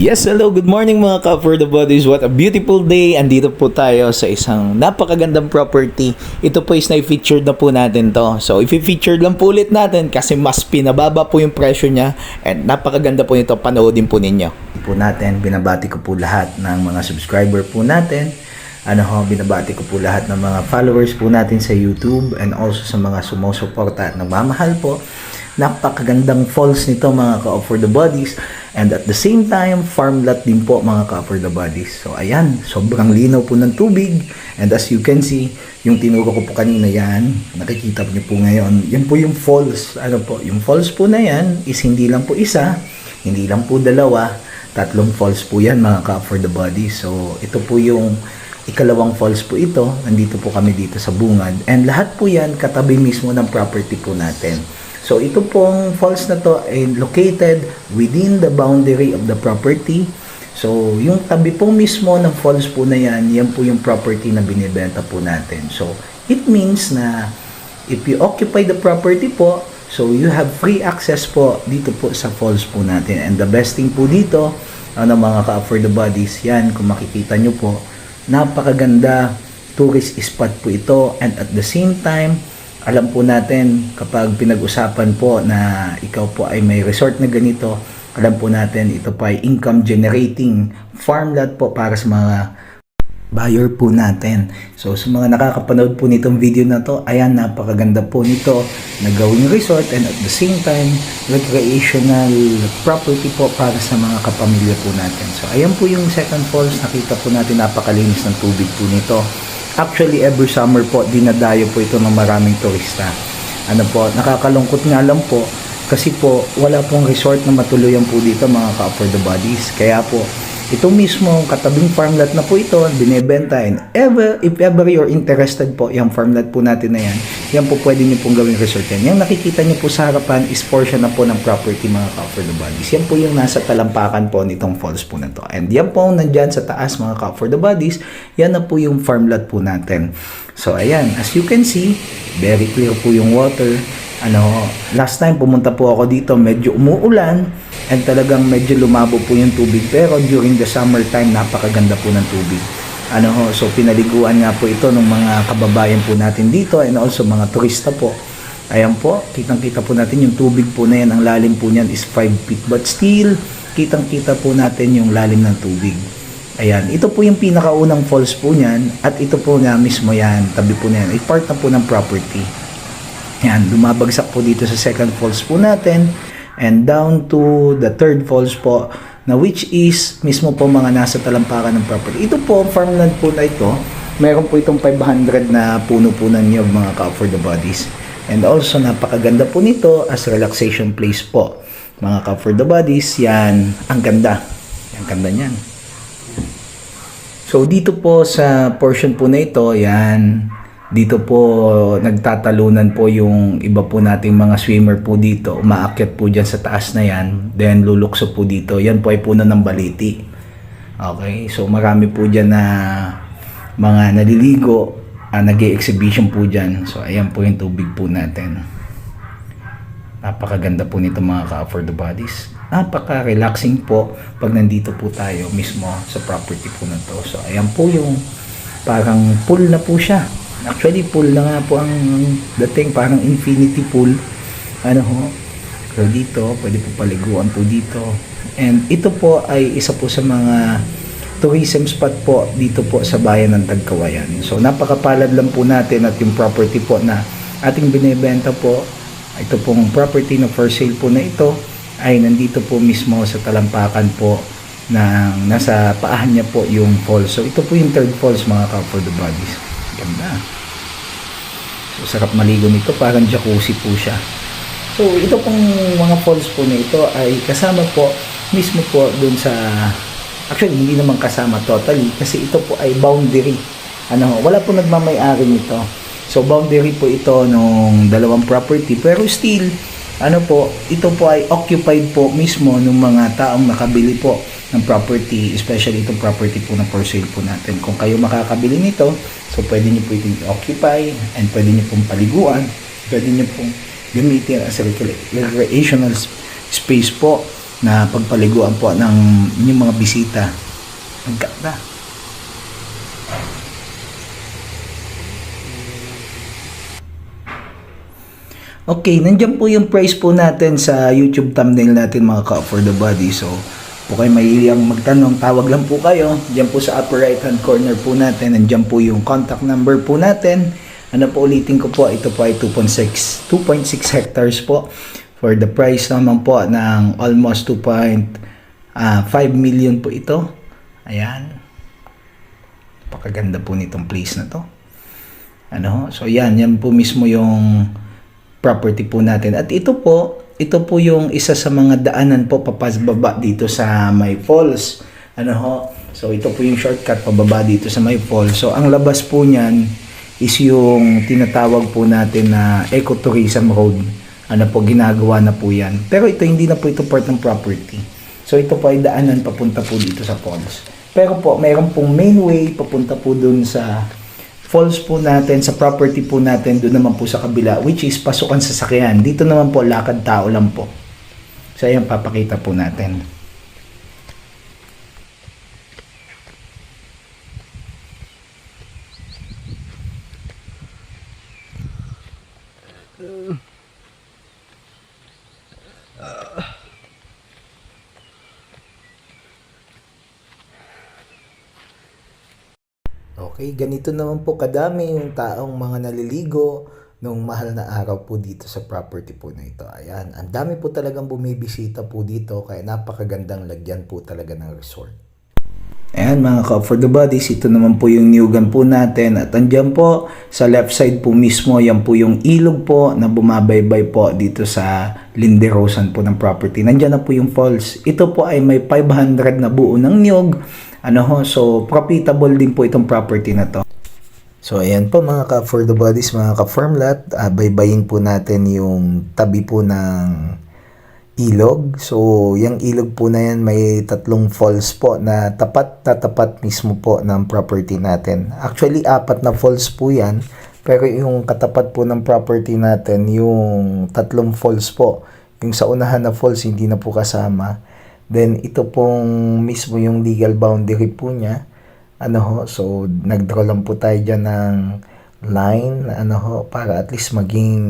Yes, hello, good morning mga ka-For the Bodies. What a beautiful day. Andito po tayo sa isang napakagandang property. Ito po is na-featured na po natin to. So, i-featured lang po ulit natin kasi mas pinababa po yung presyo niya and napakaganda po nito. Panoodin po ninyo. Binabati ko po lahat ng mga subscriber po natin. Binabati ko po lahat ng mga followers po natin sa YouTube and also sa mga sumusuporta at nagmamahal po. Napakagandang falls nito mga ka-For the Bodies, and at the same time farm lot din po mga ka-For the Bodies. So ayan, sobrang linaw po ng tubig, and as you can see, yung tinuro ko po kanina yan, nakikita niyo po ngayon, yan po yung falls. Yung falls po na yan is hindi lang po isa, hindi lang po dalawa, tatlong falls po yan mga ka-For the Bodies. So ito po yung ikalawang falls po ito. Nandito po kami dito sa Bungad, and lahat po yan katabi mismo ng property po natin. So ito pong falls na to ay located within the boundary of the property. So yung tabi po mismo ng falls po na yan, yan po yung property na binibenta po natin. So it means na if you occupy the property po, so you have free access po dito po sa falls po natin. And the best thing po dito, mga ka-For the Bodies, yan kung makikita nyo po, napakaganda tourist spot po ito, and at the same time, alam po natin kapag pinag-usapan po na ikaw po ay may resort na ganito, alam po natin ito po ay income generating farm lot po para sa mga buyer po natin. So sa mga nakakapanood po nitong video na to, ayan, napakaganda po nito na gawing resort, and at the same time recreational property po para sa mga kapamilya po natin. So ayan po yung second falls, nakita po natin napakalinis ng tubig po nito. Actually, every summer po, dinadayo po ito ng maraming turista. Nakakalungkot nga lang po, kasi po, wala pong resort na matuluyan po dito mga ka-For the Bodies. Kaya po, ito mismo, katabing farmland na po ito, binibenta, and if ever you're interested po, yung farmland po natin na yan po pwede nyo pong gawing resort yan. Yung nakikita nyo po sa harapan is portion na po ng property mga ka-For the Bodies. Yan po yung nasa talampakan po nitong falls po na to. And yan po nandyan sa taas mga ka-For the Bodies, yan na po yung farmland po natin. So ayan, as you can see, very clear po yung water. Last time pumunta po ako dito, medyo umuulan and talagang medyo lumabo po yung tubig, pero during the summer time napakaganda po ng tubig. So pinaliguan nga po ito ng mga kababayan po natin dito and also mga turista po. Ayan po, kitang-kita po natin yung tubig po na yan, ang lalim po niyan is 5 feet, but still kitang-kita po natin yung lalim ng tubig. Ayan, ito po yung pinakaunang falls po niyan, at ito po na mismo yan, tabi po na yan, ay part na po ng property. Yan, lumabagsak po dito sa second falls po natin and down to the third falls po, na which is mismo po mga nasa talampakan ng property. Ito po, farmland po na ito, meron po itong 500 na puno po ng niyog mga ka-For the Bodies. And also, napakaganda po nito as relaxation place po. Mga ka-For the Bodies, yan, ang ganda. Ang ganda niyan. So, dito po sa portion po na ito, yan, dito po nagtatalunan po yung iba po nating mga swimmer po dito. Umaakyat po dyan sa taas na yan. Then lulukso po dito. Yan po ay puno ng baliti. Okay, so marami po dyan na mga naliligo, nag-e-exhibition po dyan. So ayan po yung tubig po natin. Napakaganda po nito mga ka-For the Bodies. Napaka-relaxing po pag nandito po tayo mismo sa property po na to. So ayan po yung parang pool na po siya. Actually, pool na nga po ang dating, parang infinity pool. So dito, pwede po paliguan po dito. And ito po ay isa po sa mga tourism spot po dito po sa bayan ng Tagkawayan. So napakapalad lang po natin at yung property po na ating binibenta po, ito pong property na for sale po na ito, ay nandito po mismo sa talampakan po na nasa paahan niya po yung falls. So ito po yung third falls mga ka-For the Bodies. Ganda. So sarap maligo nito, parang jacuzzi po siya. So ito pong mga falls po na ito ay kasama po mismo po dun sa, actually hindi naman kasama totally kasi ito po ay boundary. Wala po nagmamay-ari nito. So boundary po ito nung dalawang property, pero still ito po ay occupied po mismo ng mga taong nakabili po ng property, especially itong property po na for sale po natin. Kung kayo makakabili nito, so pwede nyo po itong occupy and pwede nyo pong paliguan, pwede nyo pong gamitin as a recreational space po na pagpaliguan po ng inyong mga bisita. Ang ganda. Okay, nandiyan po yung price po natin sa YouTube thumbnail natin mga ka-for the body. So, po kayo mahihiyang magtanong, tawag lang po kayo. Diyan po sa upper right hand corner po natin. Nandiyan po yung contact number po natin. Ano po ulitin ko po, ito po ay 2.6 hectares po. For the price naman po ng almost 2.5 million po ito. Ayan. Napakaganda po nitong place na to. So yan po mismo yung property po natin. At ito po yung isa sa mga daanan po papababa dito sa may falls. So ito po yung shortcut pababa dito sa may falls. So ang labas po niyan is yung tinatawag po natin na ecotourism road. Ginagawa na po yan. Pero ito hindi na po ito part ng property. So ito po ay daanan papunta po dito sa falls. Pero po mayroon pong main way papunta po dun sa falls po natin, sa property po natin, doon naman po sa kabila, which is pasukan sa sakyan. Dito naman po, lakad tao lang po. So, ayan, papakita po natin. Okay, ganito naman po kadami yung taong mga naliligo nung mahal na araw po dito sa property po na ito. Ayan, ang dami po talagang bumibisita po dito kaya napakagandang lagyan po talaga ng resort. Ayan mga ka-for the bodies, ito naman po yung niyugan po natin at andyan po sa left side po mismo, yan po yung ilog po na bumabaybay po dito sa Linderosan po ng property. Nandyan na po yung falls. Ito po ay may 500 na buo ng niyog. So profitable din po itong property na to. So ayan po mga ka-for the bodies, mga ka-farm lot, baybayin po natin yung tabi po ng ilog. So yung ilog po na yan may tatlong falls po na tapat mismo po ng property natin. Actually 4 na falls po yan, pero yung katapat po ng property natin yung tatlong falls po. Yung sa unahan na falls hindi na po kasama. Then, ito pong mismo yung legal boundary po niya. So, nag-draw lang po tayo dyan ng line, para at least maging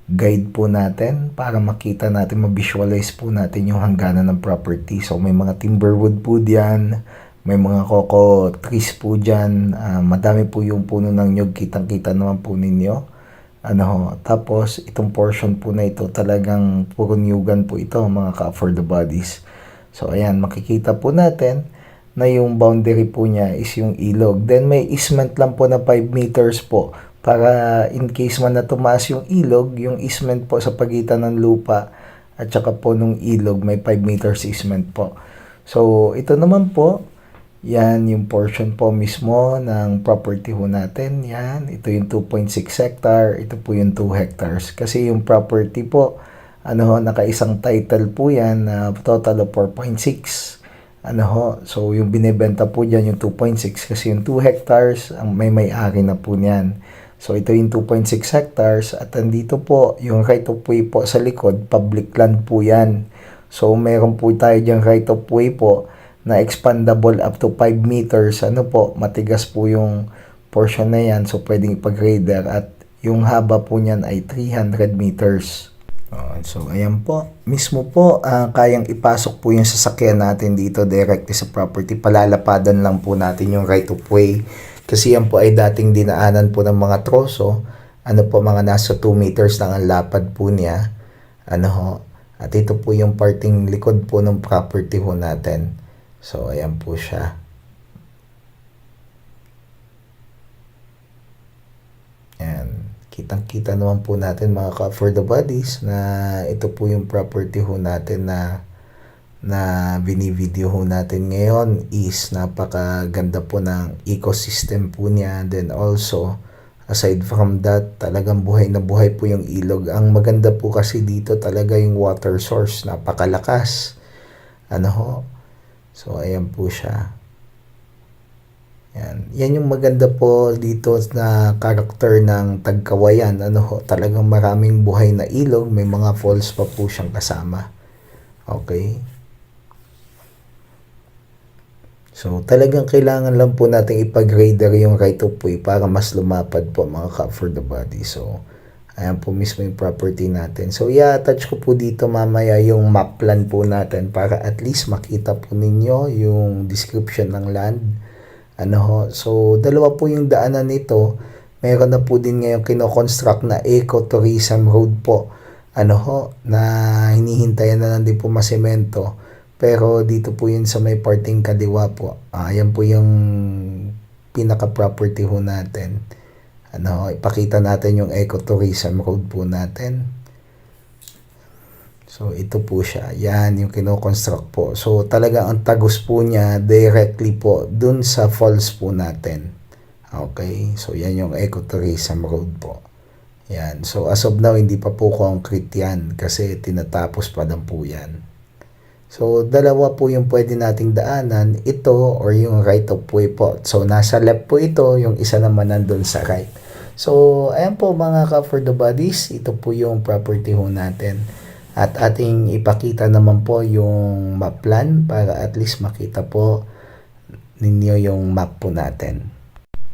guide po natin, para makita natin, ma-visualize po natin yung hangganan ng property. So, may mga timberwood po diyan, may mga coco trees po diyan, madami po yung puno ng nyug, kitang-kita naman po ninyo. Tapos, itong portion po na ito, talagang puro nyugan po ito, mga ka-for the bodies. So, ayan, makikita po natin na yung boundary po niya is yung ilog. Then, may easement lang po na 5 meters po para in case man na tumaas yung ilog, yung easement po sa pagitan ng lupa at saka po nung ilog, may 5 meters easement po. So, ito naman po, yan yung portion po mismo ng property ho natin. Yan, ito yung 2.6 hectare, ito po yung 2 hectares. Kasi yung property po, nakaisang title po yan, total of 4.6. So yung binebenta po dyan yung 2.6 kasi yung 2 hectares ang may-ari na po niyan. So ito yung 2.6 hectares at andito po yung right of way po sa likod, public land po yan. So meron po tayo dyan right of way po na expandable up to 5 meters. Matigas po yung portion na yan, so pwedeng ipag-grader at yung haba po niyan ay 300 meters. So, ayan po. Mismo po, kayang ipasok po yung sasakyan natin dito directly sa property. Palalapadan lang po natin yung right of way. Kasi yan po ay dating dinaanan po ng mga troso. Mga nasa 2 meters lang ang lapad po niya. At ito po yung parting likod po ng property ho natin. So, ayan po siya. Ayan. Kitang-kita naman po natin mga ka-for the bodies na ito po yung property ho natin na binivideo ho natin ngayon is napakaganda po ng ecosystem po niya. Then also, aside from that, talagang buhay na buhay po yung ilog. Ang maganda po kasi dito talaga yung water source, napakalakas. So, ayan po siya. Yan yung maganda po dito na karakter ng Tagkawayan. Talagang maraming buhay na ilog, may mga falls pa po siyang kasama. Okay. So, talagang kailangan lang po natin ipag-grader yung right of way para mas lumapad po mga ka for the body. So, ayan po mismo yung property natin. So, i-attach ko po dito mamaya yung map plan po natin para at least makita po ninyo yung description ng land. So, dalawa po yung daanan nito. Meron na po din ngayon kino-construct na Ecotourism Road po. Na hinihintayan na lang din po masemento. Pero dito po yun sa may parting kaliwa po. Ayan po yung pinaka-property ho natin. Ipakita natin yung Ecotourism Road po natin. So, ito po siya. Yan yung kino-construct po. So, talaga ang tagos po niya directly po dun sa falls po natin. Okay? So, yan yung Ecotourism Road po. Yan. So, as of now, hindi pa po concrete yan kasi tinatapos pa lang po yan. So, dalawa po yung pwede nating daanan. Ito or yung right of way po. So, nasa left po ito. Yung isa naman nandun sa right. So, ayan po mga ka for the bodies. Ito po yung property ho natin. At ating ipakita naman po yung map plan para at least makita po ninyo yung map po natin.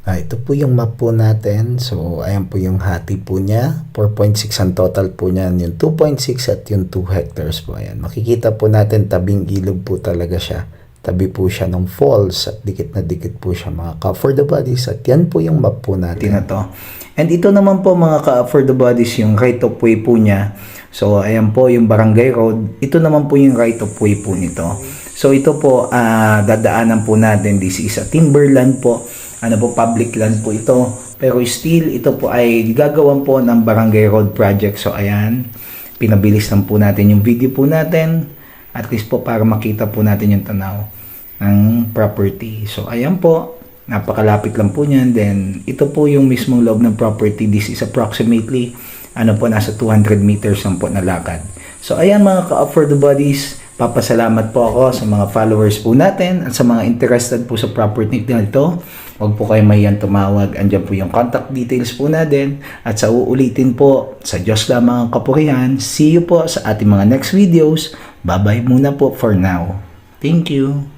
Ito po yung map po natin. So, ayan po yung hati po niya. 4.6 ang total po niyan. Yung 2.6 at yung 2 hectares po. Ayan. Makikita po natin tabing ilog po talaga siya. Tabi po siya ng falls at dikit na dikit po siya mga ka for the bodies. At yan po yung map po natin. And ito naman po mga ka for the bodies yung right of way po niya. So, ayan po yung barangay road. Ito naman po yung right of way po nito. So, ito po, dadaanan po natin. This is a timberland po. Public land po ito. Pero still, ito po ay gagawan po ng barangay road project. So, ayan. Pinabilis lang po natin yung video po natin. At least po para makita po natin yung tanaw ng property. So, ayan po. Napakalapit lang po niyan. Then, ito po yung mismong loob ng property. This is approximately nasa 200 meters lang po na lakad. So, ayan mga ka-up for the bodies. Papasalamat po ako sa mga followers po natin at sa mga interested po sa property na ito. Huwag po kayo mahiyang tumawag. Andyan po yung contact details po natin. At sa uulitin po, sa Diyos lamang ang kapurihan. See you po sa ating mga next videos. Bye-bye muna po for now. Thank you.